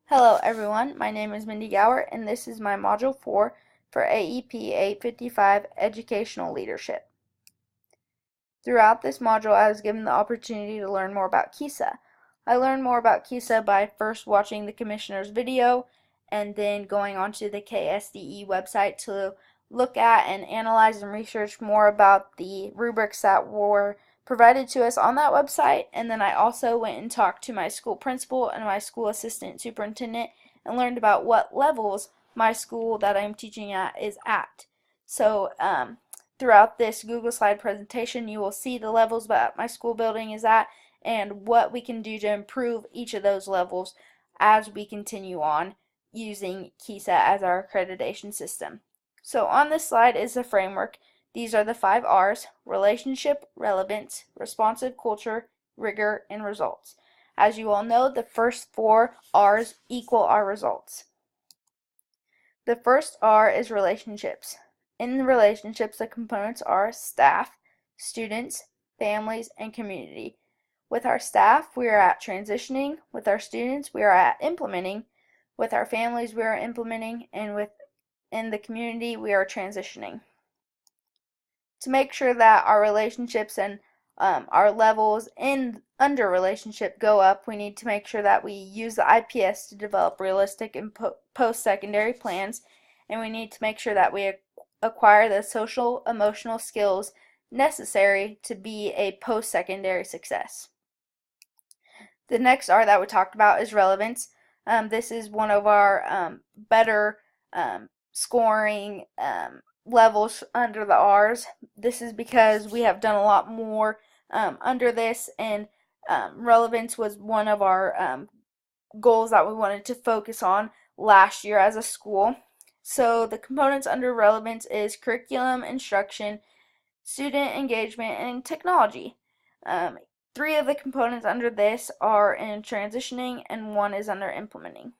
Hello everyone, my name is Mindy Gower and this is my Module 4 for AEP 855 Educational Leadership. Throughout this module I was given the opportunity to learn more about KISA. I learned more about KISA by first watching the Commissioner's video and then going onto the KSDE website to look at and analyze and research more about the rubrics that were provided to us on that website, and then I also went and talked to my school principal and my school assistant superintendent and learned about what levels my school that I'm teaching at is at. So throughout this Google slide presentation you will see the levels that my school building is at and what we can do to improve each of those levels as we continue on using KISA as our accreditation system. So on this slide is the framework. These are the 5 R's: relationship, relevance, responsive culture, rigor, and results. As you all know, the first 4 R's equal our results. The first R is relationships. In relationships, the components are staff, students, families, and community. With our staff, we are at transitioning. With our students, we are at implementing. With our families, we are implementing. And within the community, we are transitioning. To make sure that our relationships and our levels in under relationship go up, we need to make sure that we use the IPS to develop realistic and post-secondary plans, and we need to make sure that we acquire the social emotional skills necessary to be a post-secondary success. The next R that we talked about is relevance. This is one of our better scoring levels under the R's. This is because we have done a lot more under this, and relevance was one of our goals that we wanted to focus on last year as a school. So the components under relevance is curriculum, instruction, student engagement, and technology. 3 of the components under this are in transitioning and 1 is under implementing.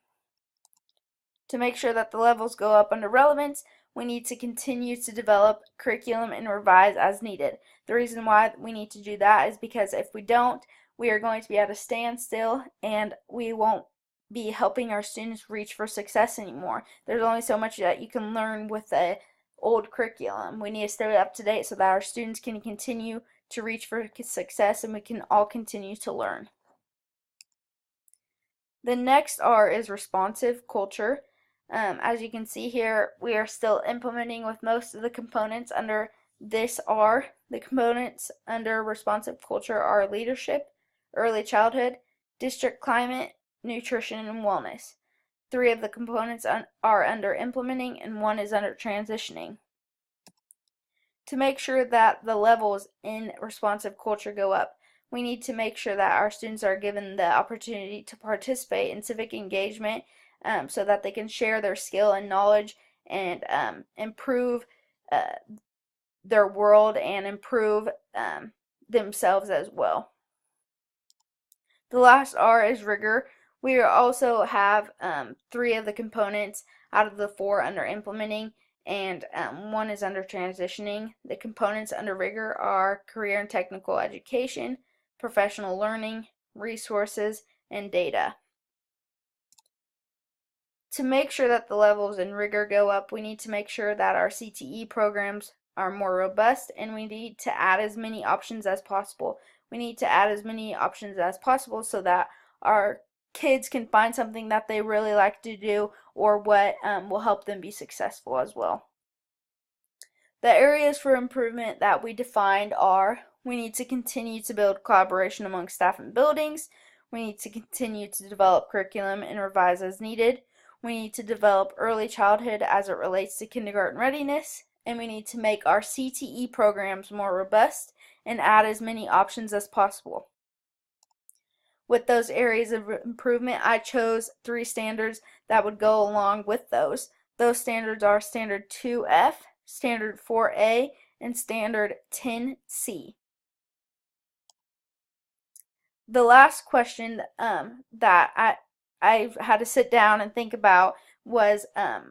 To make sure that the levels go up under relevance, we need to continue to develop curriculum and revise as needed. The reason why we need to do that is because if we don't, we are going to be at a standstill and we won't be helping our students reach for success anymore. There's only so much that you can learn with the old curriculum. We need to stay up to date so that our students can continue to reach for success and we can all continue to learn. The next R is responsive culture. As you can see here, we are still implementing with most of the components under this R. The components under responsive culture are leadership, early childhood, district climate, nutrition, and wellness. 3 of the components are under implementing and 1 is under transitioning. To make sure that the levels in responsive culture go up, we need to make sure that our students are given the opportunity to participate in civic engagement so that they can share their skill and knowledge and improve their world and improve themselves as well. The last R is rigor. We also have 3 of the components out of the 4 under implementing, and 1 is under transitioning. The components under rigor are career and technical education, professional learning, resources, and data. To make sure that the levels in rigor go up, we need to make sure that our CTE programs are more robust, and we need to add as many options as possible. We need to add as many options as possible so that our kids can find something that they really like to do or what will help them be successful as well. The areas for improvement that we defined are: we need to continue to build collaboration among staff and buildings. We need to continue to develop curriculum and revise as needed. We need to develop early childhood as it relates to kindergarten readiness. And we need to make our CTE programs more robust and add as many options as possible. With those areas of improvement, I chose 3 standards that would go along with those. Those standards are Standard 2F, Standard 4A, and Standard 10C. The last question that I had to sit down and think about was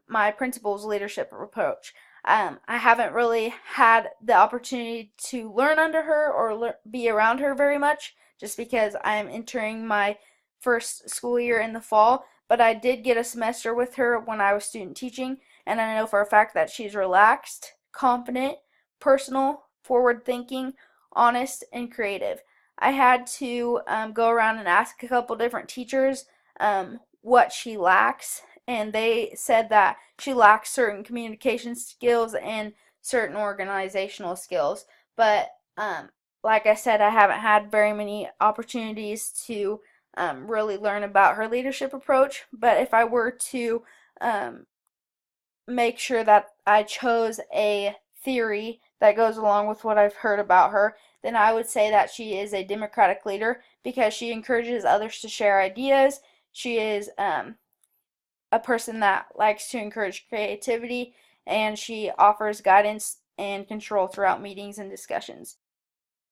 my principal's leadership approach. I haven't really had the opportunity to learn under her or be around her very much, just because I'm entering my first school year in the fall, but I did get a semester with her when I was student teaching, and I know for a fact that she's relaxed, confident, personal, forward thinking, honest, and creative. I had to go around and ask a couple different teachers what she lacks, and they said that she lacks certain communication skills and certain organizational skills. But like I said, I haven't had very many opportunities to really learn about her leadership approach. But if I were to um, make sure that I chose a theory that goes along with what I've heard about her, then I would say that she is a democratic leader because she encourages others to share ideas. She is a person that likes to encourage creativity, and she offers guidance and control throughout meetings and discussions.